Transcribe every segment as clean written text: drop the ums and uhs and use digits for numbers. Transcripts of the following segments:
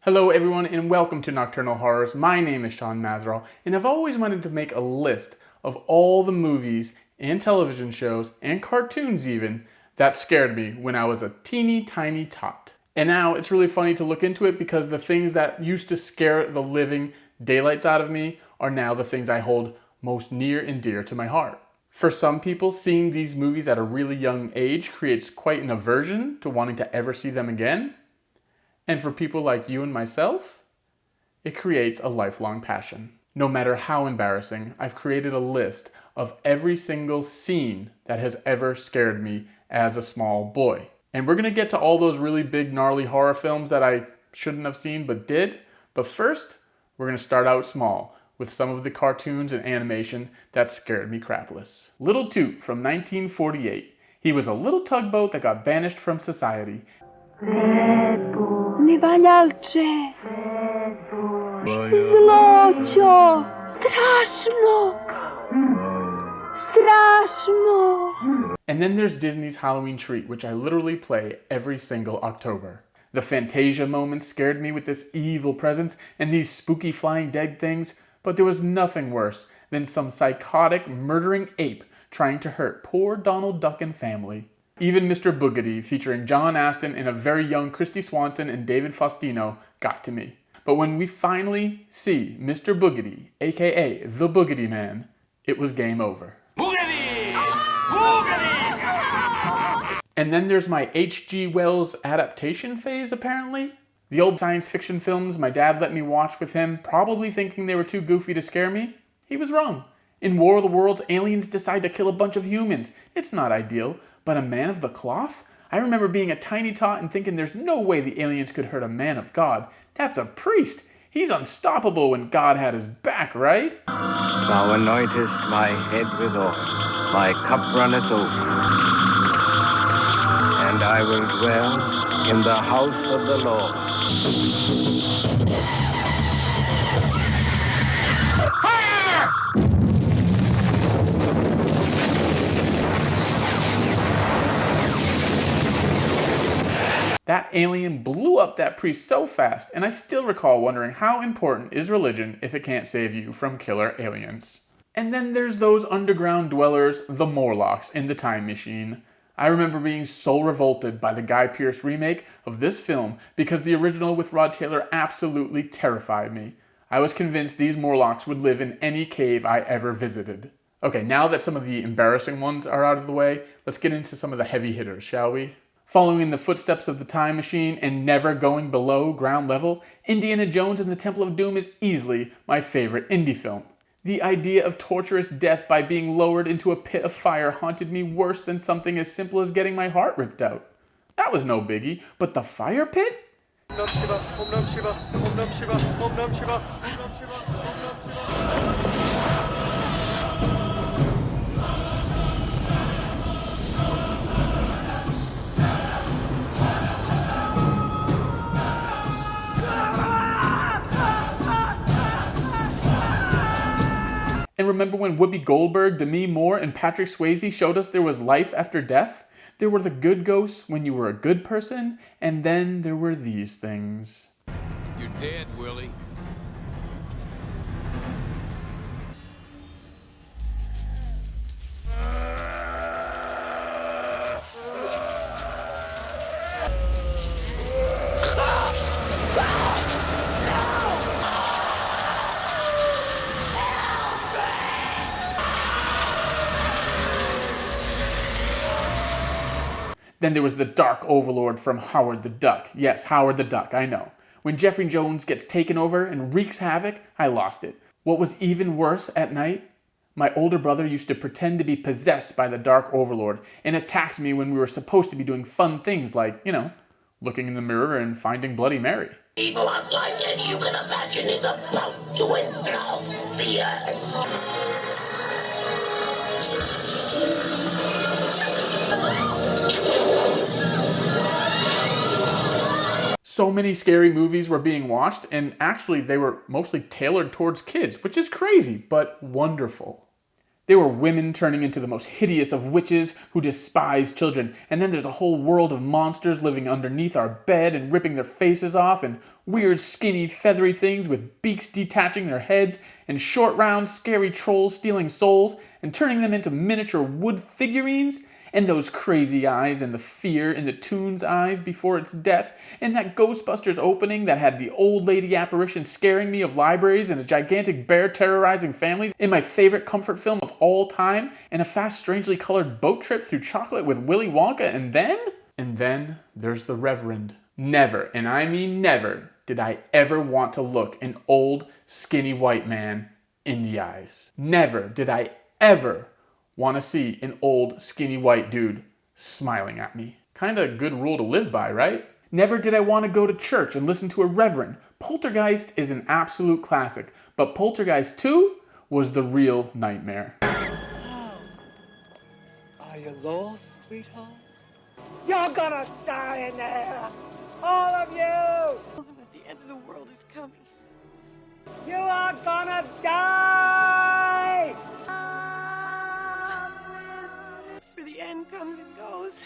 Hello everyone and welcome to Nocturnal Horrors. My name is Sean Mazerall and I've always wanted to make a list of all the movies and television shows and cartoons even that scared me when I was a teeny tiny tot. And now it's really funny to look into it because the things that used to scare the living daylights out of me are now the things I hold most near and dear to my heart. For some people, seeing these movies at a really young age creates quite an aversion to wanting to ever see them again. And for people like you and myself, it creates a lifelong passion. No matter how embarrassing, I've created a list of every single scene that has ever scared me as a small boy. And we're gonna get to all those really big, gnarly horror films that I shouldn't have seen but did. But first, we're gonna start out small with some of the cartoons and animation that scared me crapless. Little Toot from 1948. He was a little tugboat that got banished from society. Не валялче. Злочо. Страшно. Страшно. And then there's Disney's Halloween Treat, which I literally play every single October. The Fantasia moments scared me with this evil presence and these spooky flying dead things, but there was nothing worse than some psychotic murdering ape trying to hurt poor Donald Duck and family. Even Mr. Boogedy, featuring John Astin and a very young Christy Swanson and David Faustino, got to me. But when we finally see Mr. Boogedy, aka the Boogedy Man, it was game over. Boogedy! Boogedy! And then there's my H.G. Wells adaptation phase, apparently. The old science fiction films my dad let me watch with him, probably thinking they were too goofy to scare me. He was wrong. In War of the Worlds, aliens decide to kill a bunch of humans. It's not ideal. But a man of the cloth? I remember being a tiny tot and thinking there's no way the aliens could hurt a man of God. That's a priest. He's unstoppable when God had his back, right? Thou anointest my head with oil, my cup runneth over. And I will dwell in the house of the Lord. Fire! That alien blew up that priest so fast, and I still recall wondering how important is religion if it can't save you from killer aliens. And then there's those underground dwellers, the Morlocks, in the Time Machine. I remember being so revolted by the Guy Pearce remake of this film because the original with Rod Taylor absolutely terrified me. I was convinced these Morlocks would live in any cave I ever visited. Okay, now that some of the embarrassing ones are out of the way, let's get into some of the heavy hitters, shall we? Following in the footsteps of the Time Machine and never going below ground level, Indiana Jones and the Temple of Doom is easily my favorite indie film. The idea of torturous death by being lowered into a pit of fire haunted me worse than something as simple as getting my heart ripped out. That was no biggie, but the fire pit? Om Nam Shiva, Om Nam Shiva, Om Nam Shiva, Om Nam Shiva, Om Nam Shiva, Om Nam Shiva. And remember when Whoopi Goldberg, Demi Moore, and Patrick Swayze showed us there was life after death? There were the good ghosts when you were a good person, and then there were these things. You're dead, Willie. Then there was the Dark Overlord from Howard the Duck. Yes, Howard the Duck, I know. When Jeffrey Jones gets taken over and wreaks havoc, I lost it. What was even worse at night? My older brother used to pretend to be possessed by the Dark Overlord and attacked me when we were supposed to be doing fun things like, looking in the mirror and finding Bloody Mary. Evil unlike any you can imagine is about to engulf the earth. So many scary movies were being watched, and actually they were mostly tailored towards kids, which is crazy, but wonderful. They were women turning into the most hideous of witches who despise children. And then there's a whole world of monsters living underneath our bed and ripping their faces off, and weird, skinny, feathery things with beaks detaching their heads, and short, round, scary trolls stealing souls and turning them into miniature wood figurines. And those crazy eyes and the fear in the Toon's eyes before its death, and that Ghostbusters opening that had the old lady apparition scaring me of libraries and a gigantic bear terrorizing families in my favorite comfort film of all time, and a fast, strangely colored boat trip through chocolate with Willy Wonka, and then there's the Reverend. Never, and I mean never, did I ever want to look an old, skinny white man in the eyes. Never did I ever want to see an old, skinny white dude smiling at me. Kinda a good rule to live by, right? Never did I want to go to church and listen to a reverend. Poltergeist is an absolute classic, but Poltergeist 2 was the real nightmare. Are you lost, sweetheart? You're gonna die in there! All of you! The end of the world is coming. You are gonna die! For the end comes and goes,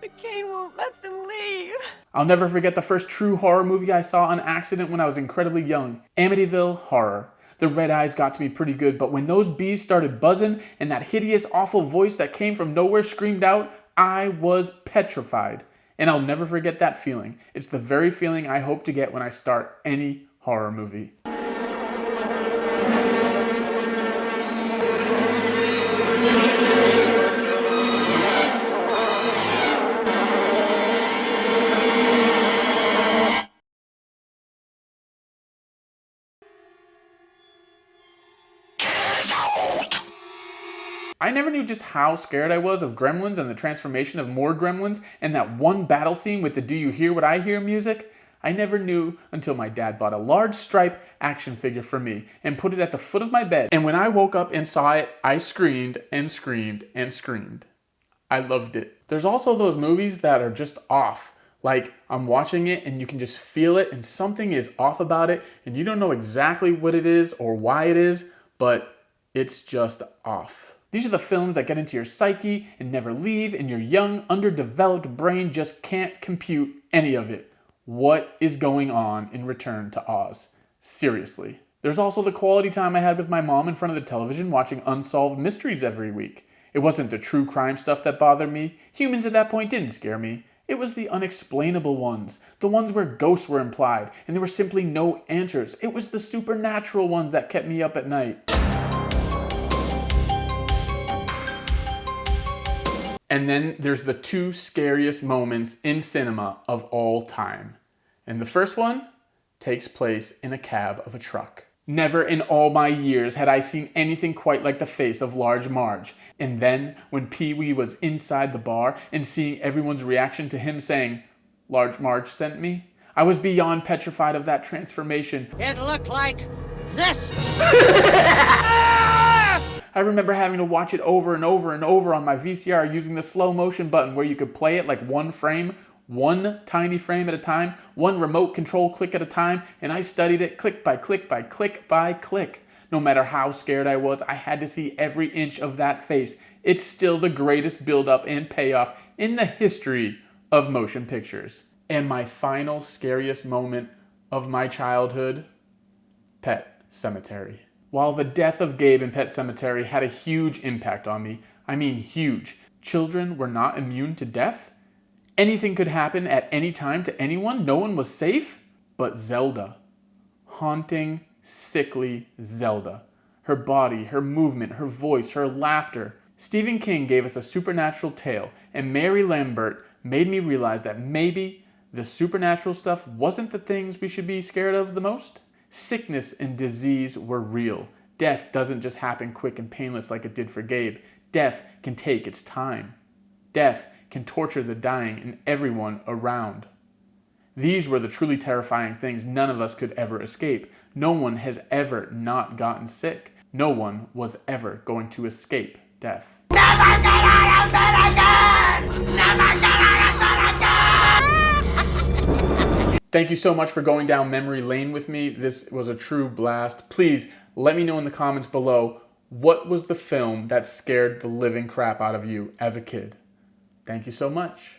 but Kane won't let them leave. I'll never forget the first true horror movie I saw on accident when I was incredibly young. Amityville Horror. The red eyes got to me pretty good, but when those bees started buzzing and that hideous, awful voice that came from nowhere screamed out, I was petrified. And I'll never forget that feeling. It's the very feeling I hope to get when I start any horror movie. I never knew just how scared I was of gremlins and the transformation of more gremlins and that one battle scene with the "Do You Hear What I Hear" music. I never knew until my dad bought a large stripe action figure for me and put it at the foot of my bed. And when I woke up and saw it, I screamed and screamed and screamed. I loved it. There's also those movies that are just off. Like, I'm watching it and you can just feel it and something is off about it and you don't know exactly what it is or why it is, but it's just off. These are the films that get into your psyche and never leave, and your young, underdeveloped brain just can't compute any of it. What is going on in Return to Oz? Seriously. There's also the quality time I had with my mom in front of the television watching Unsolved Mysteries every week. It wasn't the true crime stuff that bothered me. Humans at that point didn't scare me. It was the unexplainable ones, the ones where ghosts were implied, and there were simply no answers. It was the supernatural ones that kept me up at night. And then there's the two scariest moments in cinema of all time. And the first one takes place in a cab of a truck. Never in all my years had I seen anything quite like the face of Large Marge. And then when Pee-wee was inside the bar and seeing everyone's reaction to him saying, "Large Marge sent me," I was beyond petrified of that transformation. It looked like this! I remember having to watch it over and over and over on my VCR using the slow motion button where you could play it like one frame, one tiny frame at a time, one remote control click at a time, and I studied it click by click by click by click. No matter how scared I was, I had to see every inch of that face. It's still the greatest build-up and payoff in the history of motion pictures. And my final scariest moment of my childhood, Pet Sematary. While the death of Gabe in Pet Sematary had a huge impact on me, I mean huge, children were not immune to death. Anything could happen at any time to anyone, no one was safe, but Zelda. Haunting, sickly Zelda. Her body, her movement, her voice, her laughter. Stephen King gave us a supernatural tale, and Mary Lambert made me realize that maybe the supernatural stuff wasn't the things we should be scared of the most. Sickness and disease were real. Death doesn't just happen quick and painless like it did for Gabe. Death can take its time. Death can torture the dying and everyone around. These were the truly terrifying things none of us could ever escape. No one has ever not gotten sick. No one was ever going to escape death. Never get out of bed again! Never get out of bed again! Thank you so much for going down memory lane with me. This was a true blast. Please let me know in the comments below, What was the film that scared the living crap out of you as a kid? Thank you so much.